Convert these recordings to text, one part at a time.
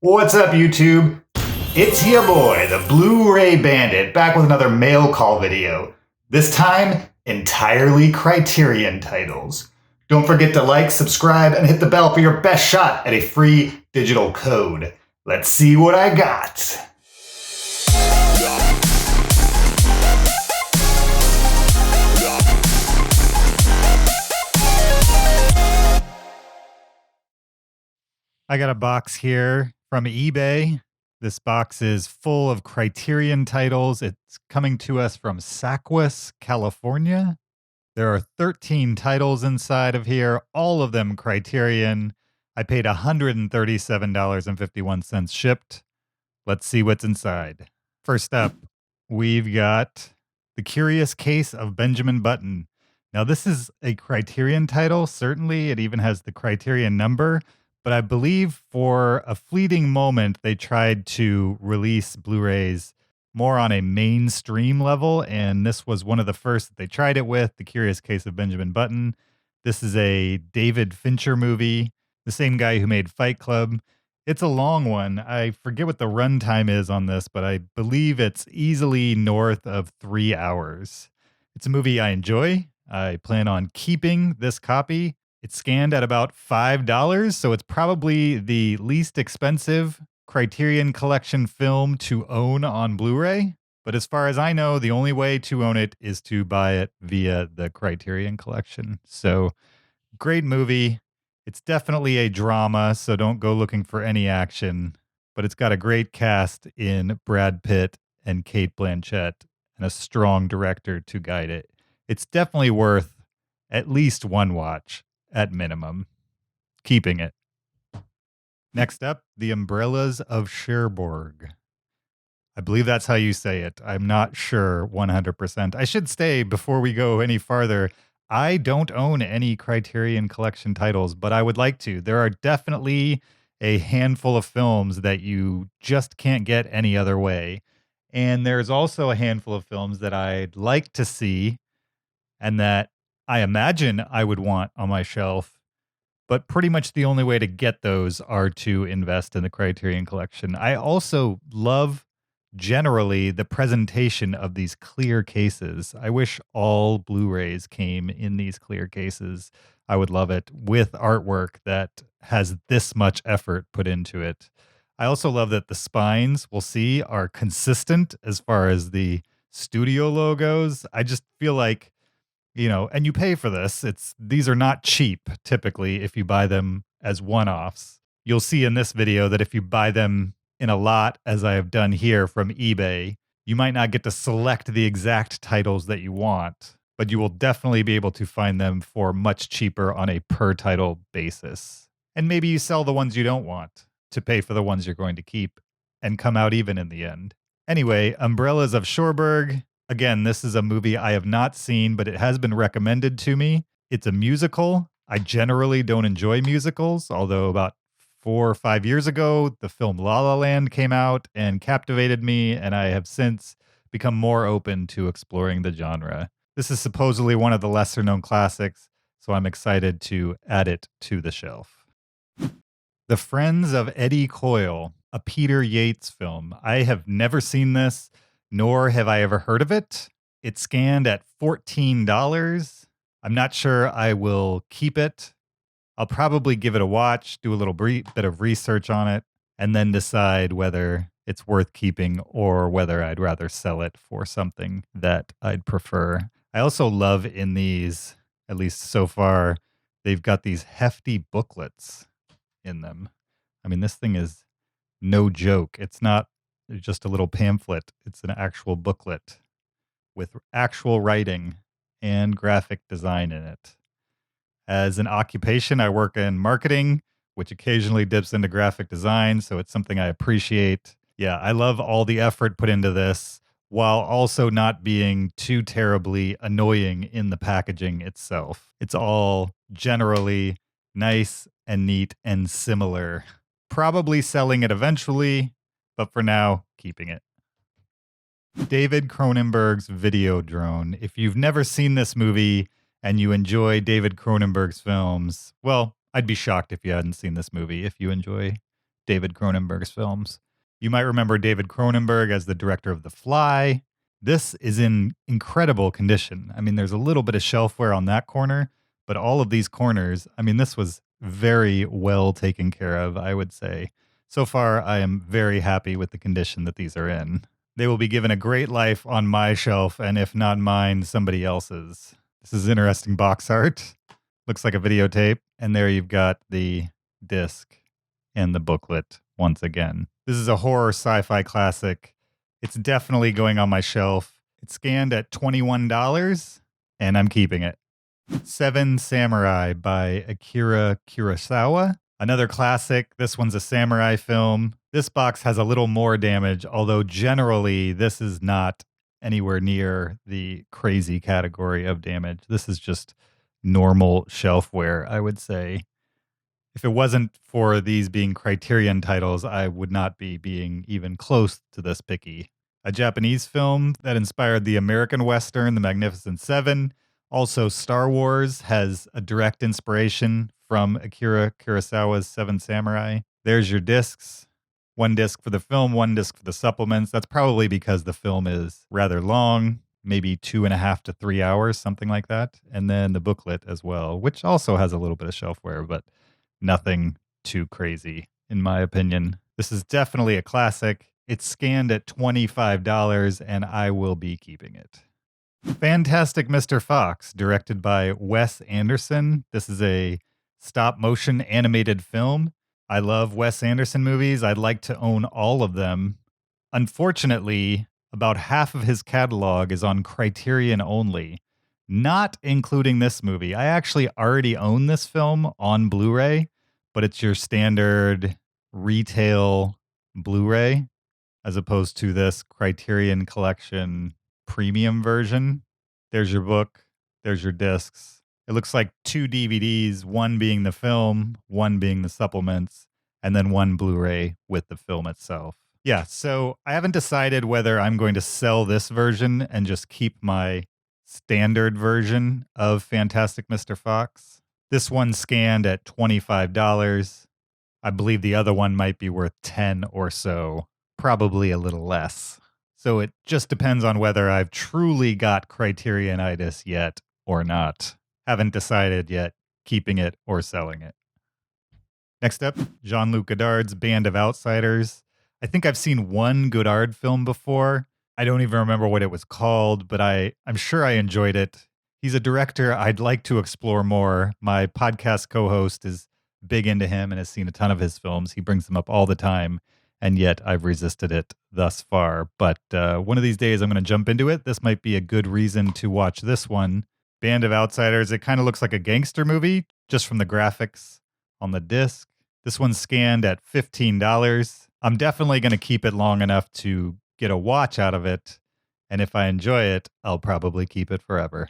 What's up, YouTube? It's your boy, the Blu-ray Bandit, back with another mail call video. This time, entirely Criterion titles. Don't forget to like, subscribe, and hit the bell for your best shot at a free digital code. Let's see what I got. I got a box here from eBay. This box is full of Criterion titles. It's coming to us from Sackwis, California. There are 13 titles inside of here, all of them Criterion. I paid $137.51 shipped. Let's see what's inside. First up, we've got The Curious Case of Benjamin Button. Now, this is a Criterion title. Certainly, it even has the Criterion number. But I believe for a fleeting moment, they tried to release Blu-rays more on a mainstream level, and this was one of the first that they tried it with, The Curious Case of Benjamin Button. This is a David Fincher movie, the same guy who made Fight Club. It's a long one. I forget what the runtime is on this, but I believe it's easily north of 3 hours. It's a movie I enjoy. I plan on keeping this copy. It's scanned at about $5, so it's probably the least expensive Criterion Collection film to own on Blu-ray. But as far as I know, the only way to own it is to buy it via the Criterion Collection. So, great movie. It's definitely a drama, so don't go looking for any action. But it's got a great cast in Brad Pitt and Cate Blanchett and a strong director to guide it. It's definitely worth at least one watch. At minimum. Keeping it. Next up, The Umbrellas of Cherbourg. I believe that's how you say it. I'm not sure 100%. I should say, before we go any farther, I don't own any Criterion Collection titles, but I would like to. There are definitely a handful of films that you just can't get any other way. And there's also a handful of films that I'd like to see and that I imagine I would want on my shelf, but pretty much the only way to get those are to invest in the Criterion Collection. I also love generally the presentation of these clear cases. I wish all Blu-rays came in these clear cases. I would love it with artwork that has this much effort put into it. I also love that the spines, we'll see, are consistent as far as the studio logos. I just feel like, you know, and you pay for this. These are not cheap, typically, if you buy them as one-offs. You'll see in this video that if you buy them in a lot, as I have done here from eBay, you might not get to select the exact titles that you want, but you will definitely be able to find them for much cheaper on a per-title basis. And maybe you sell the ones you don't want to pay for the ones you're going to keep and come out even in the end. Anyway, Umbrellas of Cherbourg. Again, this is a movie I have not seen, but it has been recommended to me. It's a musical. I generally don't enjoy musicals, although about 4 or 5 years ago, the film La La Land came out and captivated me, and I have since become more open to exploring the genre. This is supposedly one of the lesser-known classics, so I'm excited to add it to the shelf. The Friends of Eddie Coyle, a Peter Yates film. I have never seen this, nor have I ever heard of it. It's scanned at $14. I'm not sure I will keep it. I'll probably give it a watch, do a little bit of research on it, and then decide whether it's worth keeping or whether I'd rather sell it for something that I'd prefer. I also love in these, at least so far, they've got these hefty booklets in them. I mean, this thing is no joke. It's not just a little pamphlet. It's an actual booklet with actual writing and graphic design in it. As an occupation, I work in marketing, which occasionally dips into graphic design, so it's something I appreciate. Yeah, I love all the effort put into this, while also not being too terribly annoying in the packaging itself. It's all generally nice and neat and similar. Probably selling it eventually, but for now, keeping it. David Cronenberg's Videodrone. If you've never seen this movie and you enjoy David Cronenberg's films, well, I'd be shocked if you hadn't seen this movie if you enjoy David Cronenberg's films. You might remember David Cronenberg as the director of The Fly. This is in incredible condition. I mean, there's a little bit of shelf wear on that corner, but all of these corners, I mean, this was very well taken care of, I would say. So far, I am very happy with the condition that these are in. They will be given a great life on my shelf, and if not mine, somebody else's. This is interesting box art. Looks like a videotape. And there you've got the disc and the booklet once again. This is a horror sci-fi classic. It's definitely going on my shelf. It's scanned at $21, and I'm keeping it. Seven Samurai by Akira Kurosawa. Another classic. This one's a samurai film. This box has a little more damage, although generally this is not anywhere near the crazy category of damage. This is just normal shelf wear, I would say. If it wasn't for these being Criterion titles, I would not be being even close to this picky. A Japanese film that inspired the American Western, The Magnificent Seven. Also, Star Wars has a direct inspiration from Akira Kurosawa's Seven Samurai. There's your discs. One disc for the film, one disc for the supplements. That's probably because the film is rather long, maybe 2.5 to 3 hours, something like that. And then the booklet as well, which also has a little bit of shelf wear, but nothing too crazy, in my opinion. This is definitely a classic. It's scanned at $25, and I will be keeping it. Fantastic Mr. Fox, directed by Wes Anderson. This is a stop-motion animated film. I love Wes Anderson movies. I'd like to own all of them. Unfortunately, about half of his catalog is on Criterion only, not including this movie. I actually already own this film on Blu-ray, but it's your standard retail Blu-ray as opposed to this Criterion Collection premium version. There's your book. There's your discs. It looks like 2 DVDs, one being the film, one being the supplements, and then one Blu-ray with the film itself. Yeah, so I haven't decided whether I'm going to sell this version and just keep my standard version of Fantastic Mr. Fox. This one scanned at $25. I believe the other one might be worth 10 or so, probably a little less. So it just depends on whether I've truly got Criterionitis yet or not. Haven't decided yet, keeping it or selling it. Next up, Jean-Luc Godard's Band of Outsiders. I think I've seen one Godard film before. I don't even remember what it was called, but I'm sure I enjoyed it. He's a director I'd like to explore more. My podcast co-host is big into him and has seen a ton of his films. He brings them up all the time, and yet I've resisted it thus far. But one of these days I'm going to jump into it. This might be a good reason to watch this one. Band of Outsiders. It kind of looks like a gangster movie just from the graphics on the disc. This one's scanned at $15. I'm definitely going to keep it long enough to get a watch out of it. And if I enjoy it, I'll probably keep it forever.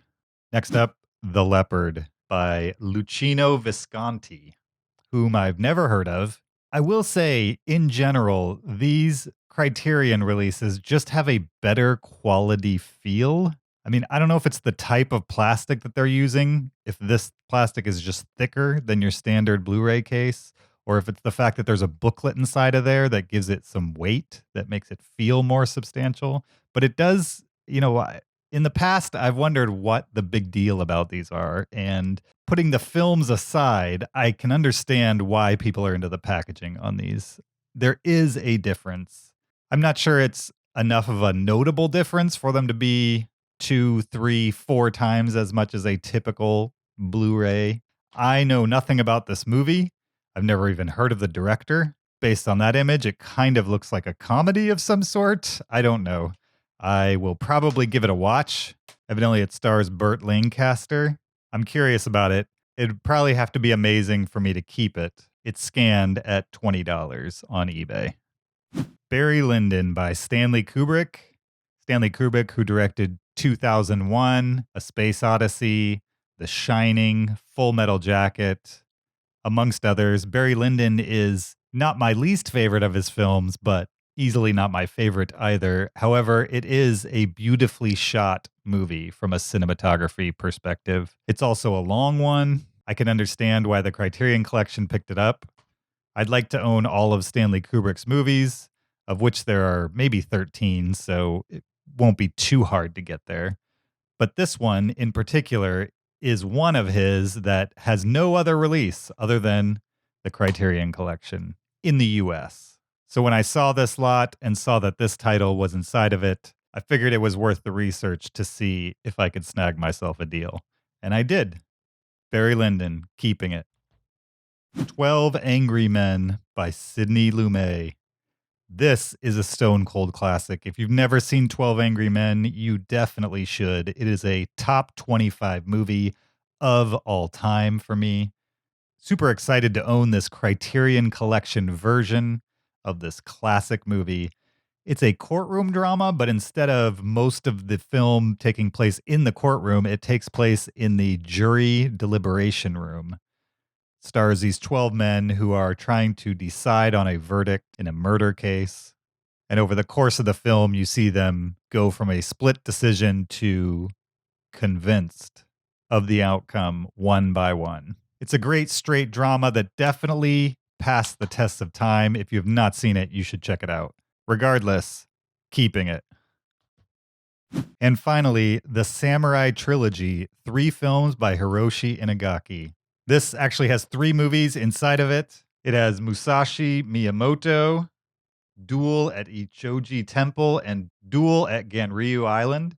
Next up, The Leopard by Luchino Visconti, whom I've never heard of. I will say, in general, these Criterion releases just have a better quality feel. I mean, I don't know if it's the type of plastic that they're using, if this plastic is just thicker than your standard Blu-ray case, or if it's the fact that there's a booklet inside of there that gives it some weight, that makes it feel more substantial. But it does, in the past, I've wondered what the big deal about these are. And putting the films aside, I can understand why people are into the packaging on these. There is a difference. I'm not sure it's enough of a notable difference for them to be 2, 3, 4 times as much as a typical Blu-ray. I know nothing about this movie. I've never even heard of the director. Based on that image, it kind of looks like a comedy of some sort. I don't know. I will probably give it a watch. Evidently, it stars Burt Lancaster. I'm curious about it. It'd probably have to be amazing for me to keep it. It's scanned at $20 on eBay. Barry Lyndon by Stanley Kubrick. Stanley Kubrick, who directed 2001, A Space Odyssey, The Shining, Full Metal Jacket, amongst others. Barry Lyndon is not my least favorite of his films, but easily not my favorite either. However, it is a beautifully shot movie from a cinematography perspective. It's also a long one. I can understand why the Criterion Collection picked it up. I'd like to own all of Stanley Kubrick's movies, of which there are maybe 13, so it won't be too hard to get there. But this one in particular is one of his that has no other release other than the Criterion Collection in the US. So when I saw this lot and saw that this title was inside of it, I figured it was worth the research to see if I could snag myself a deal. And I did. Barry Lyndon, keeping it. 12 Angry Men by Sidney Lumet. This is a stone cold classic. If you've never seen 12 Angry Men, you definitely should. It is a top 25 movie of all time for me. Super excited to own this Criterion Collection version of this classic movie. It's a courtroom drama, but instead of most of the film taking place in the courtroom, it takes place in the jury deliberation room. Stars these 12 men who are trying to decide on a verdict in a murder case. And over the course of the film, you see them go from a split decision to convinced of the outcome one by one. It's a great straight drama that definitely passed the test of time. If you have not seen it, you should check it out. Regardless, keeping it. And finally, the Samurai Trilogy, 3 films by Hiroshi Inagaki. This actually has 3 movies inside of it. It has Musashi Miyamoto, Duel at Ichoji Temple, and Duel at Ganryu Island.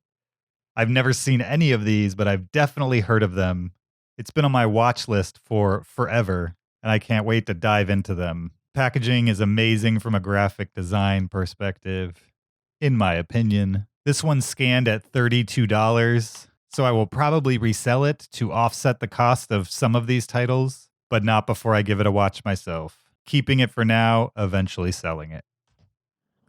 I've never seen any of these, but I've definitely heard of them. It's been on my watch list for forever, and I can't wait to dive into them. Packaging is amazing from a graphic design perspective, in my opinion. This one's scanned at $32, so I will probably resell it to offset the cost of some of these titles, but not before I give it a watch myself. Keeping it for now, eventually selling it.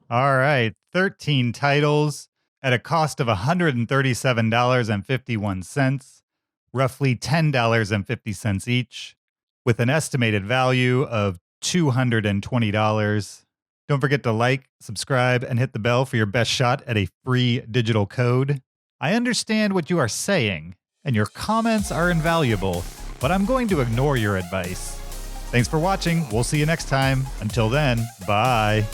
All right, 13 titles at a cost of $137.51, roughly $10.50 each, with an estimated value of $220. Don't forget to like, subscribe, and hit the bell for your best shot at a free digital code. I understand what you are saying, and your comments are invaluable, but I'm going to ignore your advice. Thanks for watching. We'll see you next time. Until then, bye.